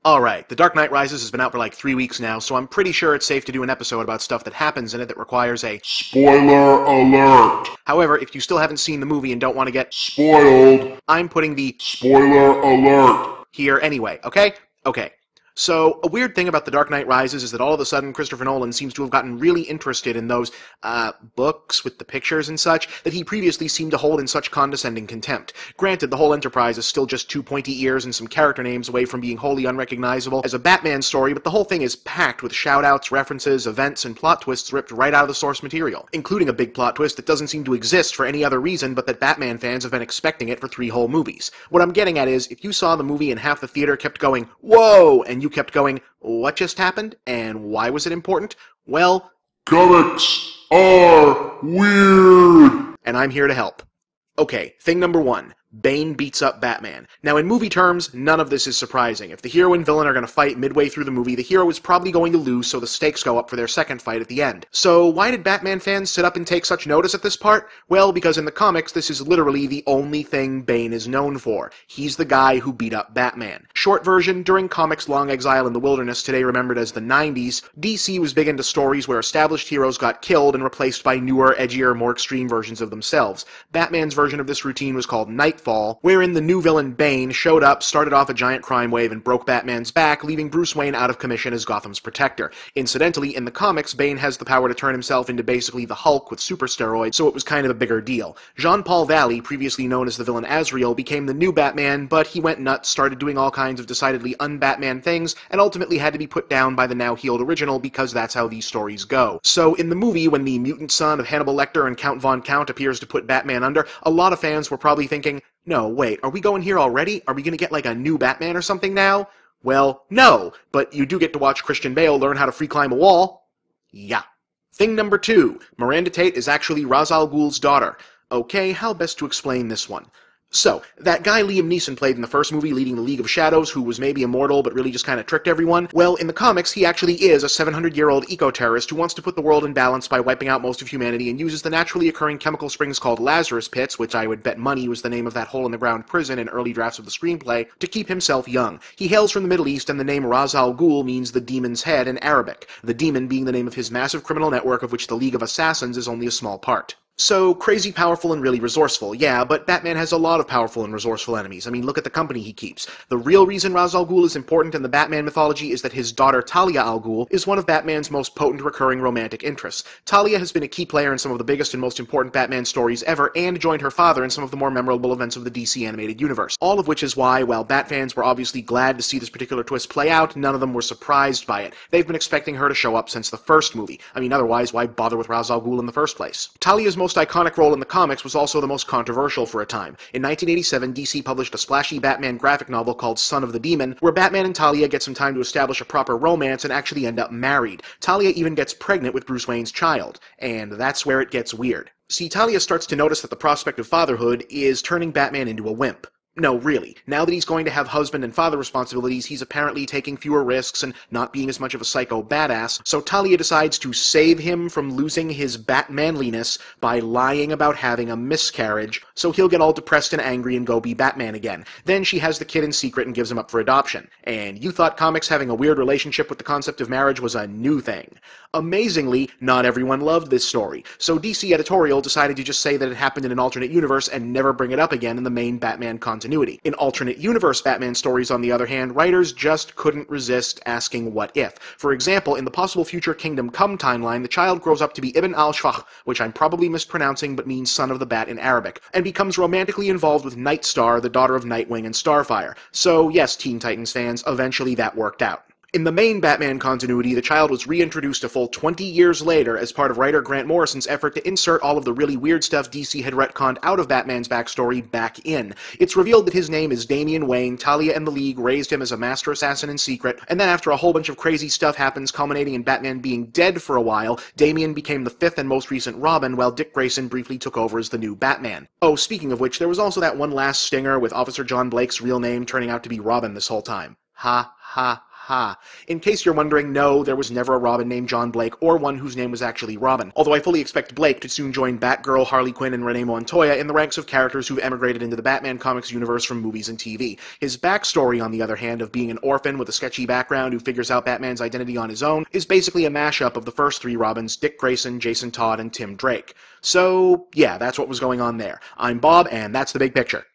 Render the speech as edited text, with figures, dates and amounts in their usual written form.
Alright, The Dark Knight Rises has been out for like 3 weeks now, so I'm pretty sure it's safe to do an episode about stuff that happens in it that requires a spoiler alert. However, if you still haven't seen the movie and don't want to get spoiled, I'm putting the spoiler alert here anyway, okay? Okay. So, a weird thing about The Dark Knight Rises is that all of a sudden Christopher Nolan seems to have gotten really interested in those, books with the pictures and such that he previously seemed to hold in such condescending contempt. Granted, the whole enterprise is still just 2 pointy ears and some character names away from being wholly unrecognizable as a Batman story, but the whole thing is packed with shoutouts, references, events, and plot twists ripped right out of the source material, including a big plot twist that doesn't seem to exist for any other reason but that Batman fans have been expecting it for 3 whole movies. What I'm getting at is, if you saw the movie and half the theater kept going, "Whoa!" and you kept going, "What just happened? And why was it important?" Well, comics are weird. And I'm here to help. Okay, thing number 1. Bane beats up Batman. Now, in movie terms, none of this is surprising. If the hero and villain are going to fight midway through the movie, the hero is probably going to lose, so the stakes go up for their second fight at the end. So, why did Batman fans sit up and take such notice at this part? Well, because in the comics, this is literally the only thing Bane is known for. He's the guy who beat up Batman. Short version, during comics' long exile in the wilderness, today remembered as the 90s, DC was big into stories where established heroes got killed and replaced by newer, edgier, more extreme versions of themselves. Batman's version of this routine was called Nightfall, wherein the new villain Bane showed up, started off a giant crime wave, and broke Batman's back, leaving Bruce Wayne out of commission as Gotham's protector. Incidentally, in the comics, Bane has the power to turn himself into basically the Hulk with super steroids, so it was kind of a bigger deal. Jean-Paul Valley, previously known as the villain Azrael, became the new Batman, but he went nuts, started doing all kinds of decidedly un-Batman things, and ultimately had to be put down by the now-healed original because that's how these stories go. So, in the movie, when the mutant son of Hannibal Lecter and Count Von Count appears to put Batman under, a lot of fans were probably thinking, "No, wait, are we going here already? Are we gonna get like a new Batman or something now?" Well, no, but you do get to watch Christian Bale learn how to free climb a wall. Yeah. Thing number 2. Miranda Tate is actually Ra's al Ghul's daughter. Okay, how best to explain this one? So, that guy Liam Neeson played in the first movie leading the League of Shadows, who was maybe immortal but really just kind of tricked everyone, well, in the comics, he actually is a 700-year-old eco-terrorist who wants to put the world in balance by wiping out most of humanity and uses the naturally occurring chemical springs called Lazarus Pits, which I would bet money was the name of that hole-in-the-ground prison in early drafts of the screenplay, to keep himself young. He hails from the Middle East, and the name Ra's al Ghul means the demon's head in Arabic, the demon being the name of his massive criminal network of which the League of Assassins is only a small part. So, crazy powerful and really resourceful, yeah, but Batman has a lot of powerful and resourceful enemies. I mean, look at the company he keeps. The real reason Ra's al Ghul is important in the Batman mythology is that his daughter Talia al Ghul is one of Batman's most potent recurring romantic interests. Talia has been a key player in some of the biggest and most important Batman stories ever, and joined her father in some of the more memorable events of the DC animated universe. All of which is why, while Bat fans were obviously glad to see this particular twist play out, none of them were surprised by it. They've been expecting her to show up since the first movie. I mean, otherwise, why bother with Ra's al Ghul in the first place? Talia's most iconic role in the comics was also the most controversial for a time. In 1987, DC published a splashy Batman graphic novel called Son of the Demon, where Batman and Talia get some time to establish a proper romance and actually end up married. Talia even gets pregnant with Bruce Wayne's child, and that's where it gets weird. See, Talia starts to notice that the prospect of fatherhood is turning Batman into a wimp. No, really. Now that he's going to have husband and father responsibilities, he's apparently taking fewer risks and not being as much of a psycho badass, so Talia decides to save him from losing his Batmanliness by lying about having a miscarriage, so he'll get all depressed and angry and go be Batman again. Then she has the kid in secret and gives him up for adoption. And you thought comics having a weird relationship with the concept of marriage was a new thing. Amazingly, not everyone loved this story, so DC Editorial decided to just say that it happened in an alternate universe and never bring it up again in the main Batman continuity. In alternate universe Batman stories, on the other hand, writers just couldn't resist asking what if. For example, in the possible future Kingdom Come timeline, the child grows up to be Ibn al-Shfaq, which I'm probably mispronouncing but means son of the bat in Arabic, and becomes romantically involved with Nightstar, the daughter of Nightwing and Starfire. So yes, Teen Titans fans, eventually that worked out. In the main Batman continuity, the child was reintroduced a full 20 years later as part of writer Grant Morrison's effort to insert all of the really weird stuff DC had retconned out of Batman's backstory back in. It's revealed that his name is Damian Wayne, Talia and the League raised him as a master assassin in secret, and then after a whole bunch of crazy stuff happens, culminating in Batman being dead for a while, Damian became the 5th and most recent Robin, while Dick Grayson briefly took over as the new Batman. Oh, speaking of which, there was also that one last stinger with Officer John Blake's real name turning out to be Robin this whole time. Ha ha ha. haha. In case you're wondering, no, there was never a Robin named John Blake, or one whose name was actually Robin. Although I fully expect Blake to soon join Batgirl, Harley Quinn, and Renee Montoya in the ranks of characters who've emigrated into the Batman comics universe from movies and TV. His backstory, on the other hand, of being an orphan with a sketchy background who figures out Batman's identity on his own, is basically a mashup of the first three Robins, Dick Grayson, Jason Todd, and Tim Drake. So, yeah, that's what was going on there. I'm Bob, and that's the big picture.